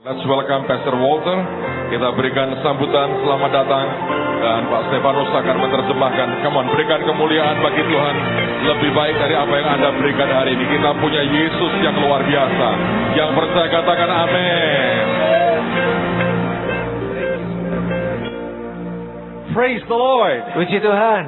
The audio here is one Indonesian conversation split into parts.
Let's welcome Pastor Walter. Kita berikan sambutan selamat datang. Dan Pak Stefanus akan menerjemahkan. Come on, berikan kemuliaan bagi Tuhan. Lebih baik dari apa yang Anda berikan hari ini. Kita punya Yesus yang luar biasa. Yang percaya katakan amin. Praise the Lord. Puji Tuhan.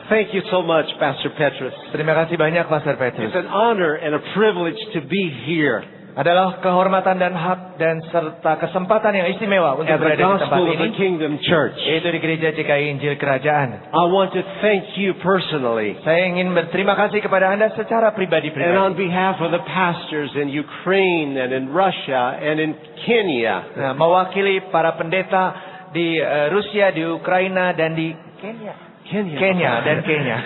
Thank you so much, Pastor Petrus. Terima kasih banyak, Pastor Petrus. It's an honor and a privilege to be here Adalah kehormatan dan hak dan serta kesempatan yang istimewa untuk at the berada di tempat Gospel of the ini, Kingdom Church. yaitu di Gereja GKI Injil Kerajaan. I want to thank you personally Saya ingin berterima kasih kepada Anda secara and pribadi-pribadi. on behalf of the pastors in Ukraine and in Russia and in Kenya. Nah, mewakili para pendeta di Rusia, di Ukraina, dan di Kenya dan Kenya.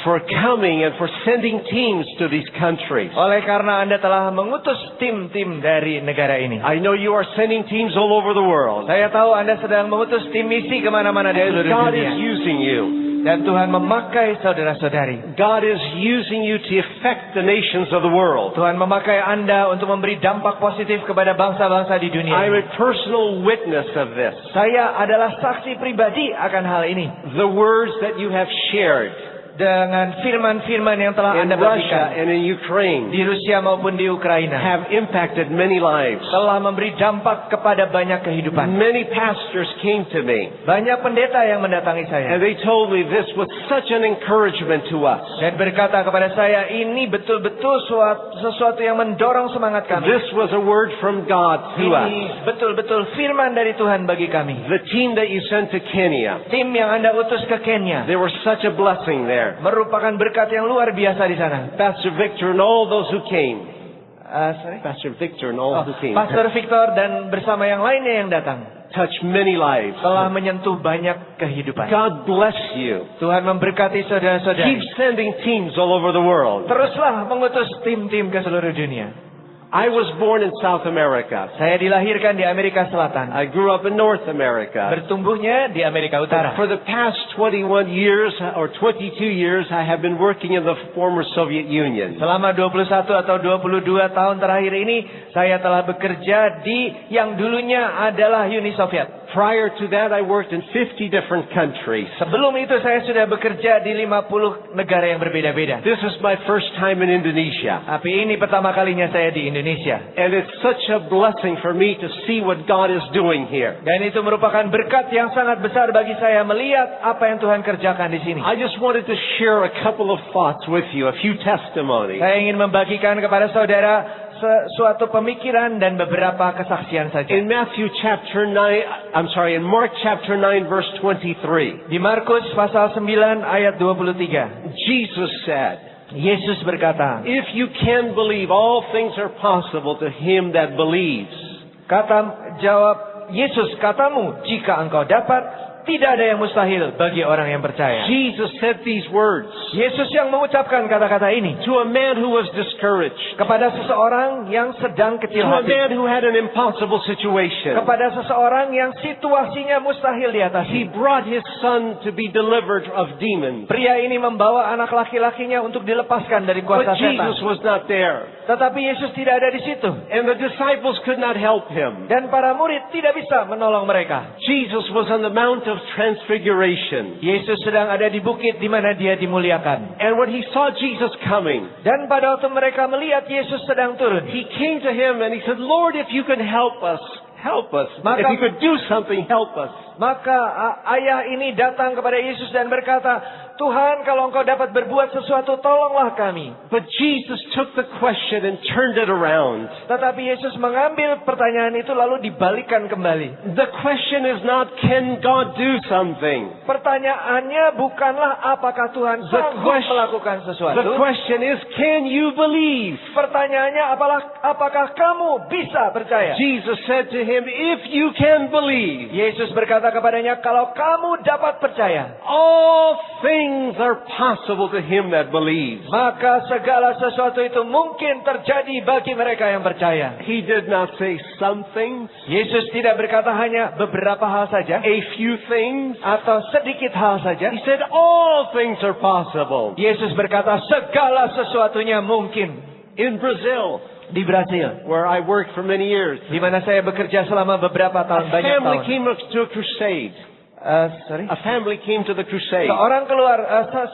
For coming and for sending teams to these countries. Oleh karena Anda telah mengutus tim-tim dari negara ini. I know you are sending teams all over the world. Saya tahu Anda sedang mengutus tim misi kemana-mana di seluruh God is dunia. using you. Dan Tuhan memakai saudara-saudari. God is using you to affect the nations of the world. Tuhan memakai Anda untuk memberi dampak positif kepada bangsa-bangsa di dunia. I'm a personal witness of this. Saya adalah saksi pribadi akan hal ini. The words that you have shared Dengan firman-firman yang telah in Anda Russia bagikan and in Ukraine di Rusia maupun di Ukraina have impacted many lives. telah memberi dampak kepada banyak kehidupan. Many pastors came to me Banyak pendeta yang mendatangi saya and they told me this was such an encouragement to us. dan berkata kepada saya, ini betul-betul sesuatu yang mendorong semangat kami. This was a word from God to us. Ini betul-betul firman dari Tuhan bagi kami. The team that you sent to Kenya, Tim yang Anda utus ke Kenya they were such a blessing there. merupakan berkat yang luar biasa di sana. Pastor Victor and all those who came. Sorry? Pastor Victor and all who came. Pastor Victor dan bersama yang lainnya yang datang Touched many lives. telah menyentuh banyak kehidupan. God bless you. Tuhan memberkati Keep saudara-saudari. sending teams all over the world. Teruslah mengutus tim-tim ke seluruh dunia. I was born in South America. Saya dilahirkan di Amerika Selatan. I grew up in North America. Bertumbuhnya di Amerika Utara. For the past 21 years or 22 years, I have been working in the former Soviet Union. Selama 21 atau 22 tahun terakhir ini, saya telah bekerja di yang dulunya adalah Uni Soviet. Prior to that, I worked in 50 different countries. Sebelum itu saya sudah bekerja di 50 negara yang berbeda-beda. This is my first time in Indonesia. Tapi ini pertama kalinya saya di Indonesia. And it's such a blessing for me to see what God is doing here. Dan itu merupakan berkat yang sangat besar bagi saya melihat apa yang Tuhan kerjakan di sini. I just wanted to share a couple of thoughts with you, a few testimonies. Saya ingin membagikan kepada saudara suatu pemikiran dan beberapa kesaksian saja. In in Mark chapter 9 verse 23. Di Markus pasal 9 ayat 23. Jesus said, Yesus berkata, if you can believe, all things are possible to him that believes. jawab Yesus, katamu, jika engkau dapat, tidak ada yang mustahil bagi orang yang percaya. Jesus said these words Yesus yang mengucapkan kata-kata ini to a man who was discouraged, kepada seseorang yang sedang kecil to a hati, man who had an impossible situation. kepada seseorang yang situasinya mustahil He diatasi. brought his son to be delivered of demons. Pria ini membawa anak laki-lakinya untuk dilepaskan dari kuasa But Jesus setan. was not there. Tetapi Yesus tidak ada di situ. And the disciples could not help him. Dan para murid tidak bisa menolong mereka. Jesus was on the Mount of Transfiguration. Yesus sedang ada di bukit di mana dia dimuliakan. And when he saw Jesus coming, Dan pada waktu mereka melihat Yesus sedang turun, he came to him and he said, Lord, if you can help us. If Maka- you could do something, help us. maka ayah ini datang kepada Yesus dan berkata, Tuhan, kalau engkau dapat berbuat sesuatu, tolonglah kami. But Jesus took the question and turned it around. Tetapi Yesus mengambil pertanyaan itu lalu dibalikkan kembali. The question is not, can God do something? Pertanyaannya bukanlah apakah Tuhan sanggup melakukan The sesuatu. question is, can you believe? Pertanyaannya apakah kamu bisa percaya? Jesus said to him, if you can believe, Yesus berkata kepadanya, kalau kamu dapat percaya, all things are possible to him that believes. maka segala sesuatu itu mungkin terjadi bagi mereka yang percaya. He did not say some things, Yesus tidak berkata hanya beberapa hal saja a few things. atau sedikit hal saja. He said all things are possible. Yesus berkata segala sesuatunya mungkin. In Brazil, di Brasil, where I worked for many years. di mana saya bekerja selama beberapa A tahun, banyak family tahun. came to a crusade. Sorry. A family came to the crusade.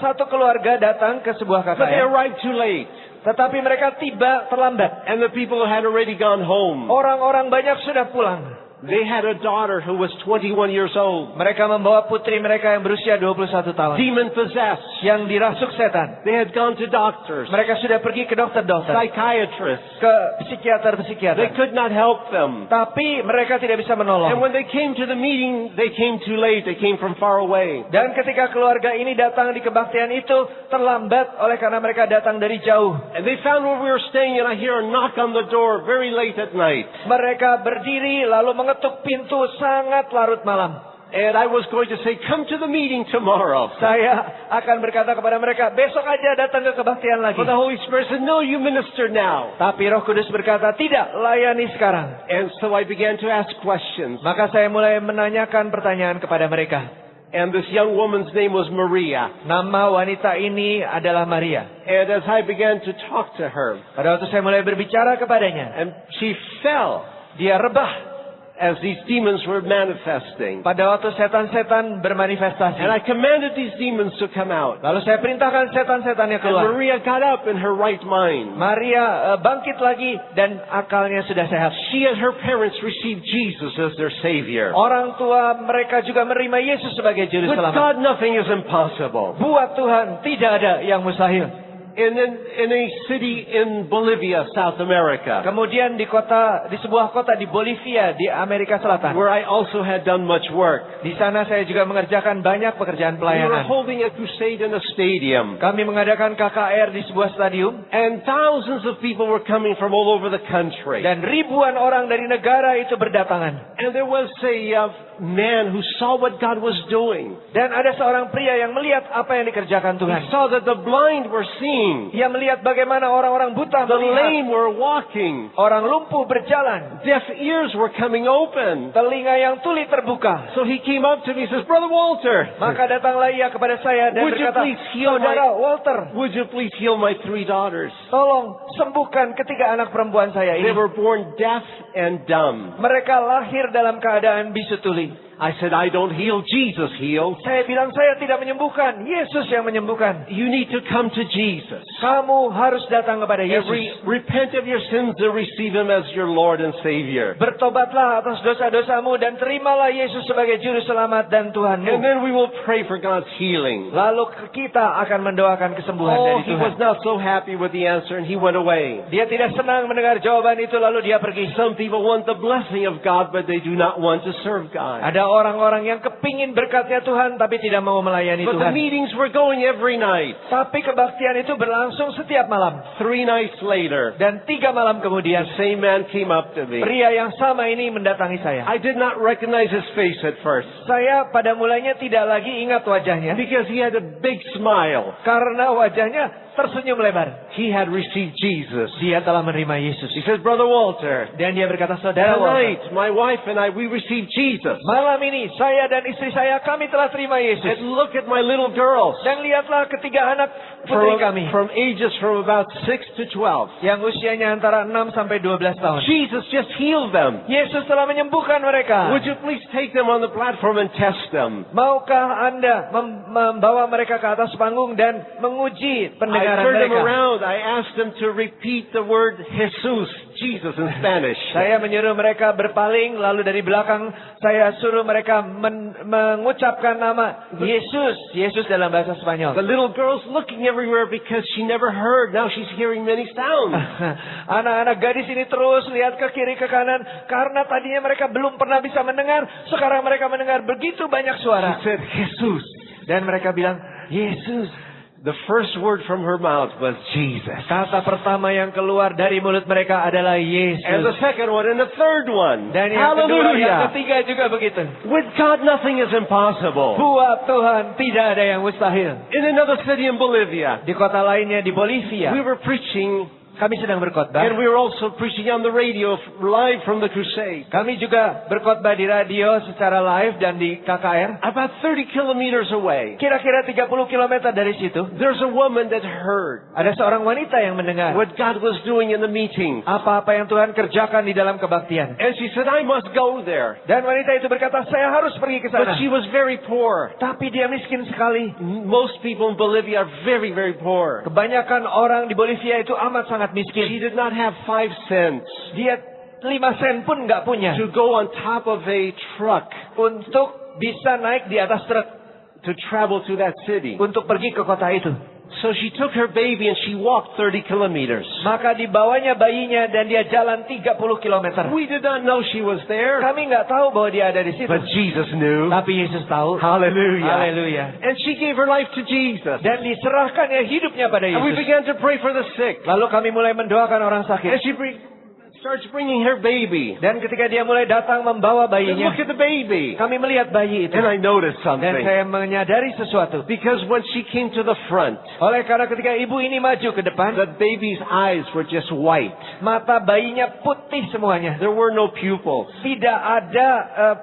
Satu keluarga datang ke sebuah But they KKR, arrived too late. tetapi mereka tiba terlambat. And the people had already gone home. Orang-orang banyak sudah pulang. They had a daughter who was 21 years old. Mereka membawa putri mereka yang berusia 21 tahun. Demon possessed. Yang dirasuk setan. They had gone to doctors, Mereka sudah pergi ke dokter-dokter, psychiatrists. ke They psikiater-psikiater. could not help them. Tapi mereka tidak bisa And menolong. when they came to the meeting, they came too late. They came from far away. Dan ketika keluarga ini datang di kebaktian itu, terlambat oleh karena mereka datang dari jauh. And they found where we were staying, and I hear a knock on the door very late at night. Mereka berdiri lalu mengetuk pintu sangat larut malam. And I was going to say, come to the meeting tomorrow. Saya akan berkata kepada mereka, besok aja datang ke kebaktian lagi. But the Holy Spirit said, no, you minister now. Tapi Roh Kudus berkata, tidak, layani sekarang. And so I began to ask questions. Maka saya mulai menanyakan pertanyaan kepada mereka. And this young woman's name was Maria. Nama wanita ini adalah Maria. And as I began to talk to her, Pada waktu saya mulai berbicara kepadanya, and she fell dia rebah as these demons were manifesting. pada waktu setan-setan bermanifestasi. And I commanded these demons to come out. Lalu saya perintahkan setan-setannya And keluar. Maria got up in her right mind. Maria bangkit lagi dan akalnya sudah sehat. She and her parents received Jesus as their Savior. Orang tua mereka juga menerima Yesus sebagai juru With selamat. God, nothing is impossible. Buat Tuhan tidak ada yang mustahil. In a city in Bolivia, South America, Kemudian di sebuah kota di Bolivia di Amerika Selatan. where I also had done much work, Di sana saya juga mengerjakan banyak pekerjaan we were pelayanan. holding a crusade in a stadium. Kami mengadakan KKR di sebuah stadium And thousands of people were coming from all over the country. dan ribuan orang dari negara itu berdatangan. And there was a man who saw what God was doing. Dan ada seorang pria yang melihat apa yang dikerjakan He Tuhan. saw that the blind were seeing. Ia melihat bagaimana orang-orang buta The melihat, lame were walking. orang lumpuh berjalan, Deaf ears were coming open. telinga yang tuli terbuka. So he came up to me and says, Brother Walter, Maka datanglah ia kepada saya dan Would you berkata, please heal Saudara Walter, would you please heal my 3 daughters? tolong sembuhkan ketiga anak perempuan saya They ini. were born deaf and dumb. Mereka lahir dalam keadaan bisu tuli. I said, I don't heal, Jesus heals. Saya bilang saya tidak menyembuhkan, Yesus yang menyembuhkan. You need to come to Jesus. Kamu harus datang kepada Yesus. Repent of your sins and receive Him as your Lord and Savior. Bertobatlah atas dosa-dosamu dan terimalah Yesus sebagai juru selamat dan Tuhanmu. And then we will pray for God's healing. Lalu kita akan mendoakan kesembuhan Oh, dari he Tuhan. was not so happy with the answer and he went away. Dia tidak senang mendengar jawaban itu lalu dia pergi. Some people want the blessing of God, but they do not want to serve God. Ada orang-orang yang kepingin berkatnya Tuhan tapi tidak mau melayani But the Tuhan. meetings were going every night. Tapi kebaktian itu berlangsung setiap malam. 3 nights later, Dan 3 malam kemudian the same man came up to me. pria yang sama ini mendatangi saya. I did not recognize his face at first Saya pada mulanya tidak lagi ingat wajahnya because he had a big smile. karena wajahnya tersenyum lebar. He had received Jesus. Dia telah menerima Yesus. He says, Brother Walter, Dan dia berkata, Saudara Walter, tonight my wife and I, we received Jesus. malam ini saya dan istri saya kami telah terima Yesus. And look at my little girls Dan lihatlah ketiga anak putri kami from ages from about 6 to 12. yang usianya antara 6 sampai 12 tahun. Jesus just healed them. Yesus telah menyembuhkan mereka. Would you please take them on the platform and test them? Maukah Anda membawa mereka ke atas panggung dan menguji I pendengaran turned them mereka? around. I asked them to repeat the word Jesus, Jesus in Spanish. Saya menyuruh mereka berpaling, lalu dari belakang saya suruh mereka mengucapkan nama Yesus, Yesus dalam bahasa Spanyol. The little girl's looking everywhere because she never heard. Now she's hearing many sounds. Anak-anak gadis ini terus lihat ke kiri ke kanan karena tadinya mereka belum pernah bisa mendengar, sekarang mereka mendengar begitu banyak She suara. said, Jesus. Dan mereka bilang, Yesus. The first word from her mouth was Jesus. Kata pertama yang keluar dari mulut mereka adalah Yesus. And the second one and the third one. Dan yang kedua, yang Hallelujah. ketiga juga begitu. With God, nothing is impossible. Buat Tuhan tidak ada yang mustahil. In another city in Bolivia, Di kota lainnya di Bolivia, we were preaching Kami sedang berkhotbah. And we were also preaching on the radio live from the crusade. Kami juga berkhotbah di radio secara live dan di KKR. About 30 kilometers away, Kira-kira 30 km dari situ, there's a woman that heard ada seorang wanita yang mendengar what God was doing in the meeting. apa-apa yang Tuhan kerjakan di dalam kebaktian. And she said, I must go there. Dan wanita itu berkata, saya harus pergi ke sana. But she was very poor. Tapi dia miskin sekali. Most people in Bolivia are very, very poor. Kebanyakan orang di Bolivia itu amat sangat She miskin. did not have 5 cents Dia 5 sen pun nggak punya to go on top of a truck untuk bisa naik di atas truk to travel to that city. untuk pergi ke kota itu. So she took her baby and she walked 30 kilometers. Maka dibawanya bayinya dan dia jalan 30 kilometer. We did not know she was there, Kami nggak tahu bahwa dia ada di situ. but Jesus knew. Tapi Yesus tahu. Hallelujah. Haleluya. And she gave her life to Jesus. Dan diserahkannya hidupnya pada And we Yesus. began to pray for the sick. Lalu kami mulai mendoakan orang And sakit. she starts bringing her baby. Dan ketika dia mulai datang membawa And bayinya, look at the baby. kami melihat bayi itu. And I noticed Dan something. saya menyadari sesuatu. Because when she came to the front, Oleh karena ketika ibu ini maju ke depan, the baby's eyes were just white. mata bayinya putih semuanya. There were no pupils. Tidak ada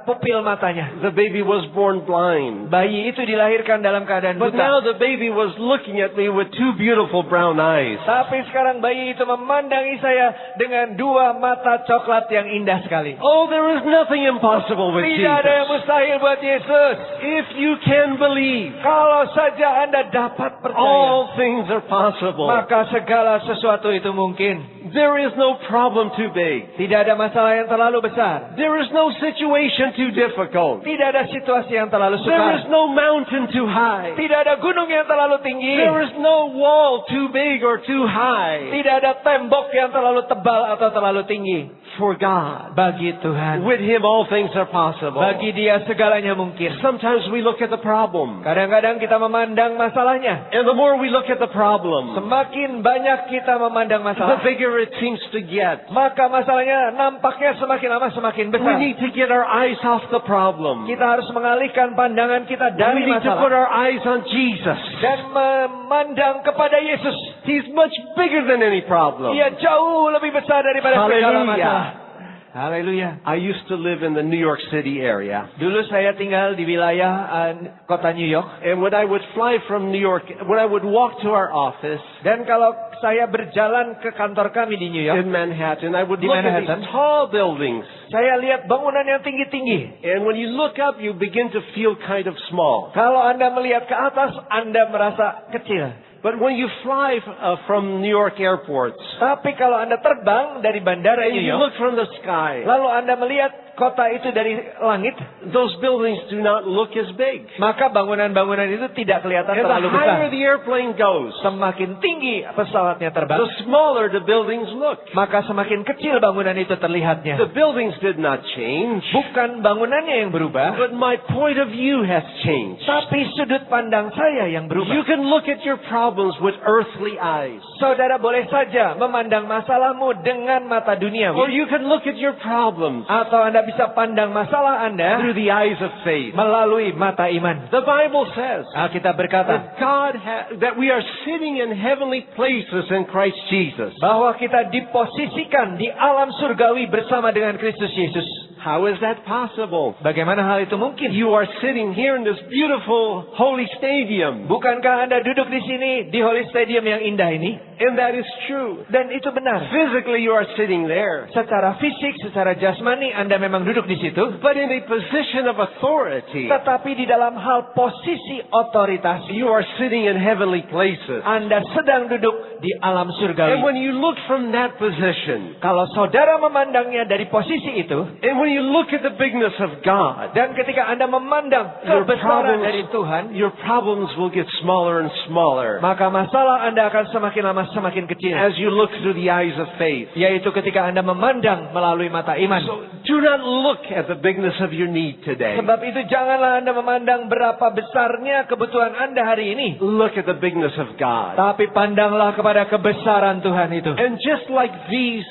pupil matanya. The baby was born blind. Bayi itu dilahirkan dalam keadaan But now buta. the baby was looking at me with 2 beautiful brown eyes. Tapi sekarang bayi itu memandangi saya dengan 2 mata coklat yang indah sekali. Oh, there is nothing impossible with Tidak ada yang Jesus. mustahil buat Yesus. If you can believe, Kalau saja Anda dapat percaya, all things are possible. maka segala sesuatu itu mungkin. There is no problem too big. Tidak ada masalah yang terlalu besar. There is no situation too difficult. Tidak ada situasi yang terlalu There is sukar. no mountain too high. Tidak ada gunung yang terlalu tinggi. There is no wall too big or too high. Tidak ada tembok yang terlalu tebal atau terlalu tinggi. For God, Bagi Tuhan, with Him all things are possible. bagi Dia segalanya mungkin. Sometimes we look at the problem. Kadang-kadang kita memandang masalahnya. And the more we look at the problem, Semakin banyak kita memandang the masalah, bigger it seems to get. maka masalahnya nampaknya semakin lama semakin We besar. need to get our eyes off the problem. Kita harus mengalihkan pandangan kita We dari need to put masalah our eyes on Jesus. dan memandang kepada Yesus. He's much bigger than any problem. Dia jauh lebih besar daripada segala Hallelujah. masalah. Haleluya. I used to live in the New York City area. Dulu saya tinggal di wilayah kota New York. And when I would fly from New York, when I would walk to our office Dan kalau saya berjalan ke kantor kami di New York, in Manhattan, I would Di look at Manhattan. these tall buildings. saya lihat bangunan yang tinggi-tinggi. And when you look up, you begin to feel kind of small. Kalau Anda melihat ke atas, Anda merasa kecil. But when you fly from New York airports, Tapi kalau Anda terbang dari bandara and New you York, look from the sky, lalu Anda melihat kota itu dari langit, those buildings do not look as big. maka bangunan-bangunan itu tidak kelihatan And the terlalu besar. higher the airplane goes, Semakin tinggi pesawatnya terbang, the smaller the buildings look. maka semakin kecil bangunan itu terlihatnya. The buildings did not change, Bukan bangunannya yang berubah, but my point of view has changed. tapi sudut pandang saya yang berubah. You can look at your problems with earthly eyes, Saudara boleh saja memandang masalahmu dengan mata or duniawi, you can look at your problems atau Anda bisa pandang masalah Anda through the eyes of faith. melalui mata iman. The Bible says Alkitab berkata that that we are sitting in heavenly places in Christ Jesus. bahwa kita diposisikan di alam surgawi bersama dengan Kristus Yesus. How is that possible? Bagaimana hal itu mungkin? You are sitting here in this beautiful holy stadium, Bukankah Anda duduk di sini di Holy Stadium yang indah ini? and that is true. Dan itu benar. Physically, you are sitting there, Secara fisik, secara jasmani Anda memang duduk di situ. but in a position of authority, Tetapi di dalam hal posisi otoritas, you are sitting in heavenly places. Anda sedang duduk di alam And surgawi. when you look from that position, Kalau saudara memandangnya dari posisi itu, and when you look at the bigness of God, dan ketika Anda memandang your kebesaran dari problems, Tuhan, your problems will get smaller and smaller maka masalah Anda akan semakin lama semakin kecil. as you look through the eyes of faith. Yaitu ketika Anda memandang melalui mata iman. So do not look at the bigness of your need today. Sebab itu janganlah Anda memandang berapa besarnya kebutuhan Anda hari ini. Look at the bigness of God. Tapi pandanglah kepada kebesaran Tuhan itu. And just like these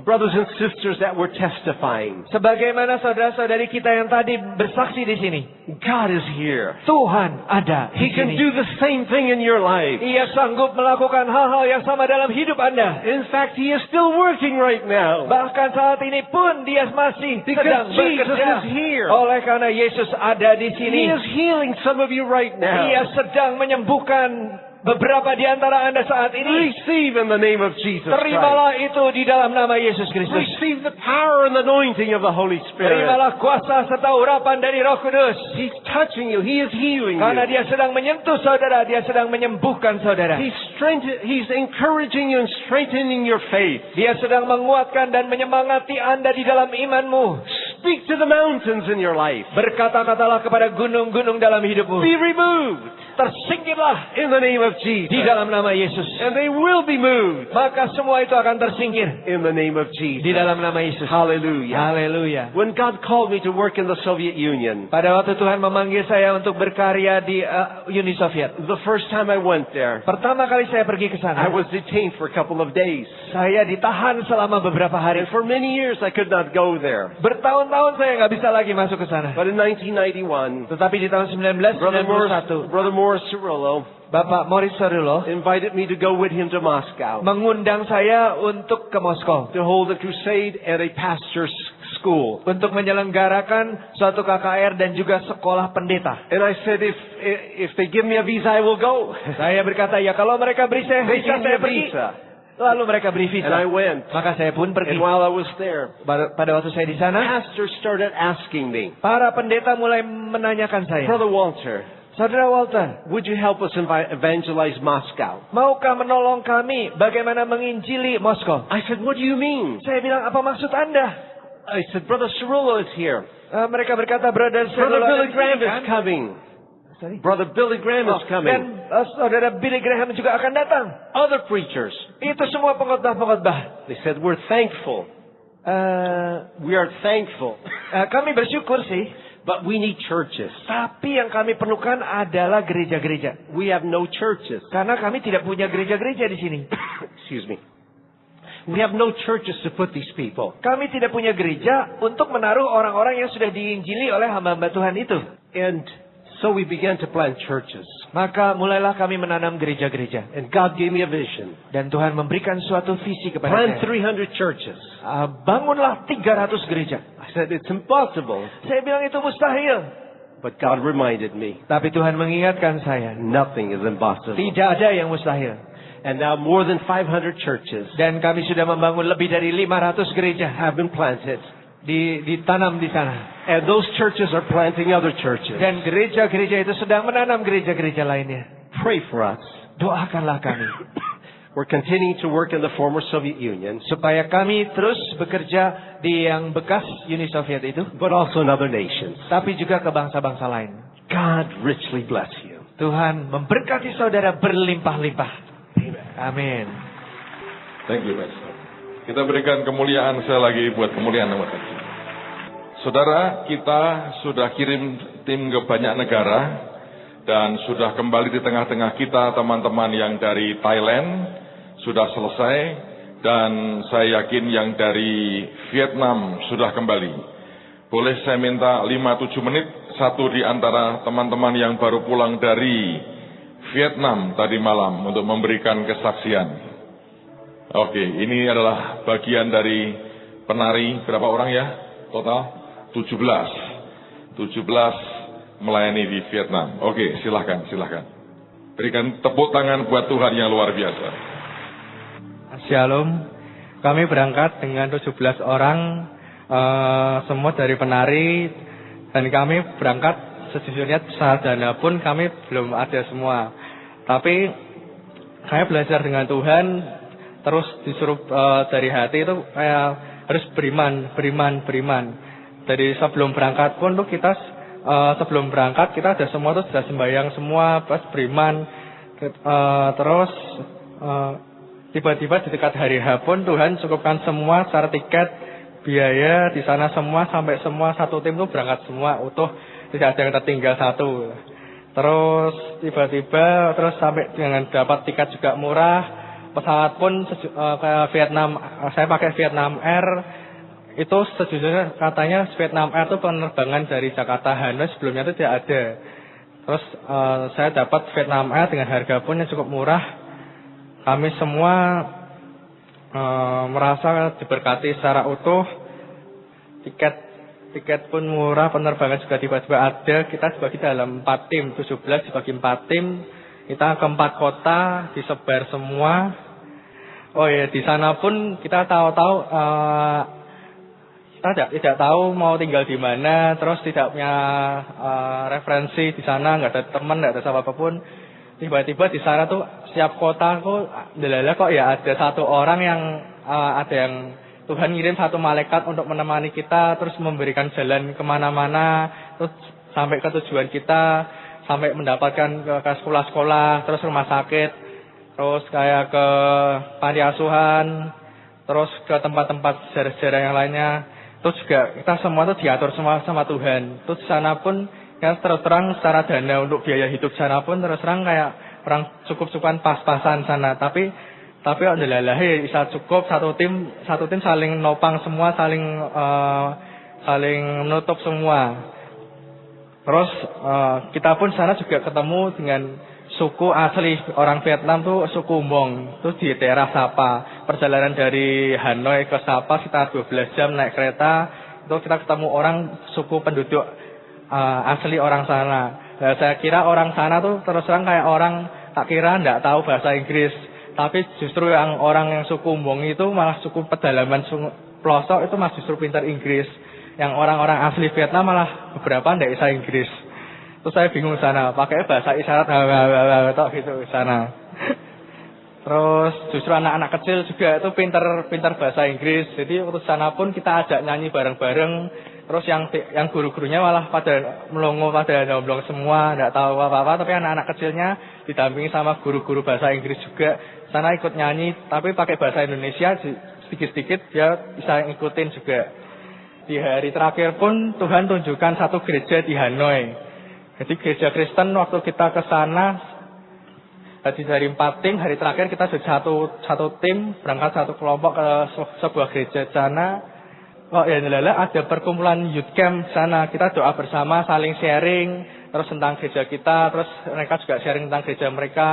brothers and sisters that were testifying. Sebagaimana saudara-saudari kita yang tadi bersaksi di sini. God is here. Tuhan ada di He can sini. do the same thing in your life. Ia sanggup melakukan hal-hal yang sama dalam hidup Anda. In fact, He is still working right now. Bahkan saat ini pun dia masih Because sedang Jesus bekerja. is here. Oleh karena Yesus ada di He sini. is healing some of you right now. Ia sedang menyembuhkan beberapa di antara Anda saat ini. Receive in the name of Jesus Christ. Terimalah itu di dalam nama Yesus Kristus. Receive the power and anointing of the Holy Spirit. Terimalah kuasa serta urapan dari Roh Kudus. He's touching you. He is healing Karena you. dia sedang menyentuh saudara, dia sedang menyembuhkan saudara. He's encouraging you and strengthening your faith. Dia sedang menguatkan dan menyemangati Anda di dalam imanmu. Speak to the mountains in your life. Berkata-katalah kepada gunung-gunung dalam hidupmu. Be removed Tersingkirlah in the name of Jesus. di dalam nama Yesus. And they will be moved Maka semua itu akan tersingkir in the name of Jesus. di dalam nama Yesus. Hallelujah. Haleluya. When God called me to work in the Soviet Union, Pada waktu Tuhan memanggil saya untuk berkarya di Uni Soviet. the first time I went there, Pertama kali saya pergi ke I sana, was detained for a couple of days. saya ditahan selama beberapa hari. And for many years I could not go there. Bertahun-tahun saya nggak bisa lagi masuk ke sana. But in 1991, Tetapi di tahun 1991, Brother Morris Cirillo Bapak Morris Cirillo invited me to go with him to Moscow mengundang saya untuk ke Moskow. to hold a crusade at a pastor's school. Untuk menyelenggarakan suatu KKR dan juga sekolah pendeta. And I said, if they give me a visa, I will go. Saya berkata, ya kalau mereka beri saya They visa, gave me saya a pergi. visa. Lalu mereka beri And I visa. went. Maka saya pun pergi. And while I was there, Pada waktu saya di sana, pastors started asking me, para pendeta mulai menanyakan saya, Brother Walter, Saudara Walter, would you help us evangelize Moscow? maukah menolong kami bagaimana menginjili Moskow? I said, what do you mean? Saya bilang, apa maksud Anda? I said, Brother Cirillo is here. Mereka berkata, Brother Brother Billy Graham kan? is coming. Sorry. Brother Billy Graham is Dan coming. Saudara Billy Graham juga akan datang. Other preachers. Itu semua pengkhotbah-pengkhotbah. They said, we're thankful. We are thankful. Kami bersyukur sih, But we need churches. tapi yang kami perlukan adalah gereja-gereja. We have no churches. Karena kami tidak punya gereja-gereja di sini. Excuse me. We have no churches to put these people. Kami tidak punya gereja untuk menaruh orang-orang yang sudah diinjili oleh hamba-hamba Tuhan itu. And so we began to plant churches. Maka mulailah kami menanam gereja-gereja. And God gave me a vision. Dan Tuhan memberikan suatu visi kepada Plant saya. 300 churches. Bangunlah 300 gereja. I said, it's impossible. Saya bilang itu mustahil. But God reminded me, Tapi Tuhan mengingatkan saya, nothing is impossible. tidak ada yang mustahil. And now more than 500 churches Dan kami sudah membangun lebih dari 500 gereja have been planted. ditanam di sana. And those churches are planting other churches. Dan gereja-gereja itu sedang menanam gereja-gereja lainnya. Pray for us. Doakanlah kami. We're continuing to work in the former Soviet Union, Supaya kami terus bekerja di yang bekas Uni Soviet itu. but also in other nations. Tapi juga ke bangsa-bangsa lain. God richly bless you. Tuhan memberkati saudara berlimpah-limpah. Amin. Thank you, Pastor. Kita berikan kemuliaan sekali lagi buat kemuliaan nama Tuhan. Saudara, kita sudah kirim tim ke banyak negara dan sudah kembali di tengah-tengah kita teman-teman yang dari Thailand sudah selesai dan saya yakin yang dari Vietnam sudah kembali. Boleh saya minta 5-7 menit satu di antara teman-teman yang baru pulang dari Vietnam tadi malam untuk memberikan kesaksian. Oke, ini adalah bagian dari penari, berapa orang ya? Total 17 melayani di Vietnam. Oke, silahkan. Berikan tepuk tangan buat Tuhan yang luar biasa. Shalom, kami berangkat dengan 17 orang, semua dari penari, dan kami berangkat sejujurnya sarjana pun kami belum ada semua. Tapi saya belajar dengan Tuhan, terus disuruh dari hati itu kayak harus beriman. Dari sebelum berangkat pun tuh kita sebelum berangkat kita ada semua tuh sudah sembahyang semua, pas beriman, terus tiba-tiba di dekat hari H pun Tuhan cukupkan semua secara tiket, biaya di sana semua, sampai semua satu tim tuh berangkat semua utuh, tidak ada yang tertinggal satu. Terus tiba-tiba terus sampai dengan dapat tiket juga murah, pesawat pun ke Vietnam, saya pakai Vietnam Air. Itu sejujurnya katanya Vietnam Air itu penerbangan dari Jakarta Hanoi, sebelumnya itu tidak ada. Terus saya dapat Vietnam Air dengan harga pun yang cukup murah. Kami semua merasa diberkati secara utuh. Tiket pun murah, penerbangan juga tiba-tiba ada. Kita dibagi dalam 4 tim, 17 dibagi 4 tim. Kita ke 4 kota, disebar semua. Oh ya, di sana pun kita tahu-tahu kita tidak tahu mau tinggal di mana, terus tidak punya referensi di sana, nggak ada teman, nggak ada siapa pun. Tiba-tiba di sana tuh setiap kota kok, kok ya ada satu orang yang ada yang Tuhan ngirim satu malaikat untuk menemani kita, terus memberikan jalan kemana-mana, terus sampai ke tujuan kita, sampai mendapatkan ke sekolah-sekolah, terus rumah sakit, terus kayak ke panti asuhan, terus ke tempat-tempat sejarah-sejarah yang lainnya. Terus juga kita semua tuh diatur semua sama Tuhan. Terus sana pun ya terus terang secara dana untuk biaya hidup sana pun terus terang kayak orang cukup-cukupan pas-pasan sana. Tapi alhamdulillah bisa cukup satu tim saling nopang semua, saling menutup semua. Terus kita pun sana juga ketemu dengan suku asli orang Vietnam tuh suku Hmong. Terus di daerah Sapa, perjalanan dari Hanoi ke Sapa sekitar 12 jam naik kereta. Itu kita ketemu orang suku penduduk asli orang sana. Nah, saya kira orang sana tuh terus terang kayak orang tak kira nggak tahu bahasa Inggris. Tapi justru orang yang suku Hmong itu malah suku pedalaman pelosok itu malah justru pintar Inggris. Yang orang-orang asli Vietnam malah beberapa nggak bisa Inggris. Terus saya bingung sana, pakai bahasa isyarat gitu sana. Terus justru anak-anak kecil juga itu pintar bahasa Inggris. Jadi waktu sana pun kita ajak nyanyi bareng-bareng. Terus yang guru-gurunya malah pada melongo, pada domblong semua, nggak tahu apa-apa. Tapi anak-anak kecilnya didampingi sama guru-guru bahasa Inggris juga. Sana ikut nyanyi, tapi pakai bahasa Indonesia sedikit-sedikit dia bisa ngikutin juga. Di hari terakhir pun Tuhan tunjukkan satu gereja di Hanoi. Jadi gereja Kristen waktu kita ke sana, jadi dari 4 tim, hari terakhir kita sudah satu tim, berangkat satu kelompok ke sebuah gereja sana. Oh ya, ada perkumpulan youth camp sana. Kita doa bersama, saling sharing, terus tentang gereja kita, terus mereka juga sharing tentang gereja mereka.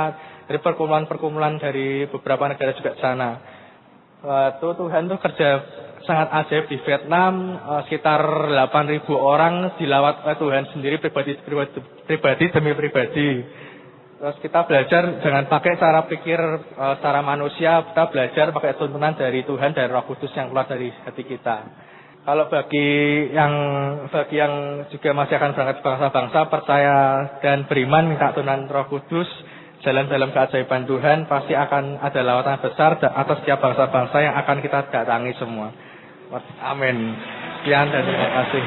Dari perkumpulan-perkumpulan dari beberapa negara juga sana. Tuhan tuh kerja sangat ajaib di Vietnam. Sekitar 8.000 orang dilawat oleh Tuhan sendiri pribadi demi pribadi. Terus kita belajar jangan pakai cara pikir secara manusia, kita belajar pakai tuntunan dari Tuhan, dari Roh Kudus yang keluar dari hati kita. Kalau bagi yang juga masih akan berangkat bangsa-bangsa, percaya dan beriman minta tuntunan Roh Kudus, jalan dalam keajaiban Tuhan, pasti akan ada lawatan besar atas setiap bangsa-bangsa yang akan kita datangi semua. Amin. Sekian dan terima kasih.